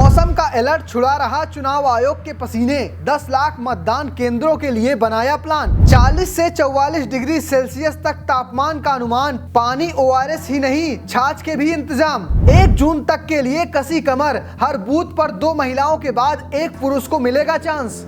मौसम का अलर्ट छुड़ा रहा चुनाव आयोग के पसीने। 10 लाख मतदान केंद्रों के लिए बनाया प्लान। 40 से 44 डिग्री सेल्सियस तक तापमान का अनुमान। पानी ORS ही नहीं, छाछ के भी इंतजाम। 1 जून तक के लिए कसी कमर। हर बूथ पर 2 महिलाओं के बाद 1 पुरुष को मिलेगा चांस।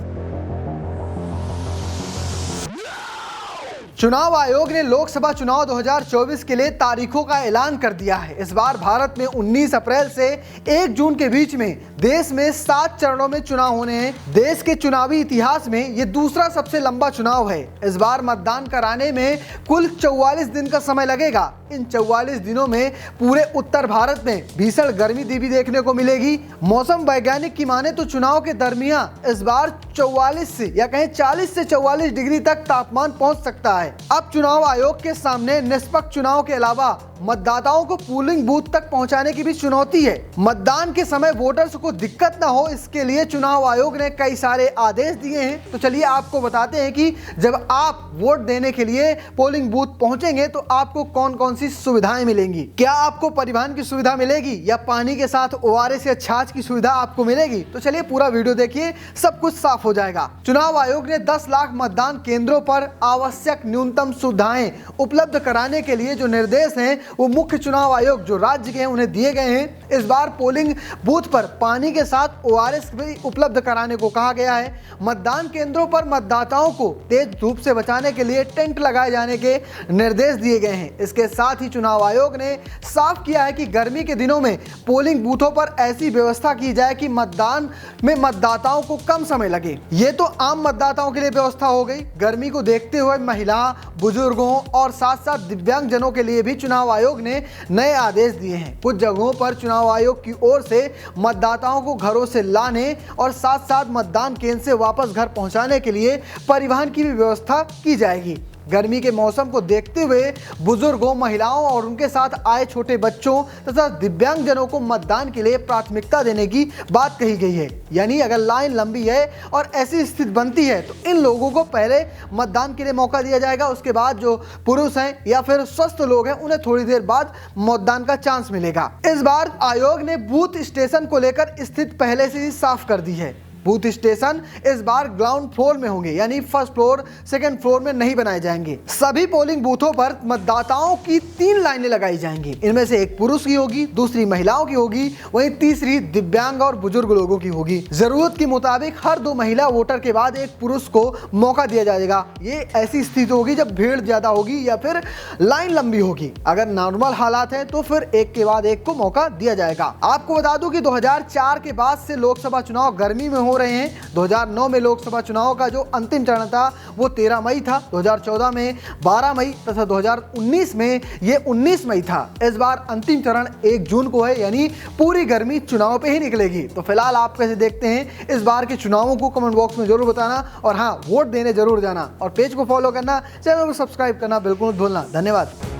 चुनाव आयोग ने लोकसभा चुनाव 2024 के लिए तारीखों का ऐलान कर दिया है। इस बार भारत में 19 अप्रैल से 1 जून के बीच में देश में 7 चरणों में चुनाव होने हैं। देश के चुनावी इतिहास में ये दूसरा सबसे लंबा चुनाव है। इस बार मतदान कराने में कुल 44 दिन का समय लगेगा। इन 44 दिनों में पूरे उत्तर भारत में भीषण गर्मी भी देखने को मिलेगी। मौसम वैज्ञानिक की माने तो चुनाव के दरमियान इस बार 44 से या कहें 40 से 44 डिग्री तक तापमान पहुंच सकता है। अब चुनाव आयोग के सामने निष्पक्ष चुनाव के अलावा मतदाताओं को पोलिंग बूथ तक पहुंचाने की भी चुनौती है। मतदान के समय वोटर्स को दिक्कत ना हो, इसके लिए चुनाव आयोग ने कई सारे आदेश दिए हैं। तो चलिए आपको बताते हैं कि जब आप वोट देने के लिए पोलिंग बूथ पहुंचेंगे तो आपको कौन कौन सी सुविधाएं मिलेंगी। क्या आपको परिवहन की सुविधा मिलेगी या पानी के साथ ORS या छाछ की सुविधा आपको मिलेगी। तो चलिए पूरा वीडियो देखिए, सब कुछ साफ हो जाएगा। चुनाव आयोग ने 10 लाख मतदान केंद्रों पर आवश्यक न्यूनतम सुविधाएं उपलब्ध कराने के लिए जो निर्देश हैं वो मुख्य चुनाव आयोग जो राज्य के हैं उन्हें दिए गए हैं। इस बार पोलिंग बूथ पर पानी के साथ ORS भी उपलब्ध कराने को कहा गया है। मतदान केंद्रों पर मतदाताओं को तेज धूप से बचाने के लिए टेंट लगाए जाने के निर्देश दिए गए हैं। इसके साथ ही चुनाव आयोग ने साफ किया है कि गर्मी के दिनों में पोलिंग बूथों पर ऐसी व्यवस्था की जाए कि मतदान में मतदाताओं को कम समय लगे। ये तो आम मतदाताओं के लिए व्यवस्था हो गई। गर्मी को देखते हुए महिला, बुजुर्गों और साथ साथ दिव्यांग जनों के लिए भी चुनाव आयोग ने नए आदेश दिए हैं। कुछ जगहों पर चुनाव आयोग की ओर से मतदाताओं को घरों से लाने और साथ साथ मतदान केंद्र से वापस घर पहुंचाने के लिए परिवहन की भी व्यवस्था की जाएगी। गर्मी के मौसम को देखते हुए बुजुर्गों, महिलाओं और उनके साथ आए छोटे बच्चों तथा दिव्यांग जनों को मतदान के लिए प्राथमिकता देने की बात कही गई है। यानी अगर लाइन लंबी है और ऐसी स्थिति बनती है तो इन लोगों को पहले मतदान के लिए मौका दिया जाएगा। उसके बाद जो पुरुष हैं या फिर स्वस्थ लोग हैं उन्हें थोड़ी देर बाद मतदान का चांस मिलेगा। इस बार आयोग ने बूथ स्टेशन को लेकर स्थिति पहले से ही साफ कर दी है। बूथ स्टेशन इस बार ग्राउंड फ्लोर में होंगे, यानी फर्स्ट फ्लोर, सेकंड फ्लोर में नहीं बनाए जाएंगे। सभी पोलिंग बूथों पर मतदाताओं की 3 लाइनें लगाई जाएंगी। इनमें से एक पुरुष की होगी, दूसरी महिलाओं की होगी, वहीं तीसरी दिव्यांग और बुजुर्ग लोगों की होगी। जरूरत के मुताबिक हर 2 महिला वोटर के बाद एक पुरुष को मौका दिया जाएगा। ये ऐसी स्थिति होगी जब भीड़ ज्यादा होगी या फिर लाइन लंबी होगी। अगर नॉर्मल हालात है तो फिर एक के बाद एक को मौका दिया जाएगा। आपको बता दूं कि 2004 के बाद से लोकसभा चुनाव गर्मी में हो रहे हैं। 2009 में लोकसभा चुनाव का जो अंतिम चरण था वो 13 मई था, 2014 में 12 मई तथा 2019 में ये 19 मई था। इस बार अंतिम चरण 1 जून को है, यानी पूरी गर्मी चुनाव पे ही निकलेगी। तो फिलहाल आप कैसे देखते हैं इस बार के चुनावों को कमेंट बॉक्स में जरूर बताना और हाँ, वोट देने जरूर जाना और पेज को फॉलो करना, चैनल को सब्सक्राइब करना बिल्कुल मत भूलना। धन्यवाद।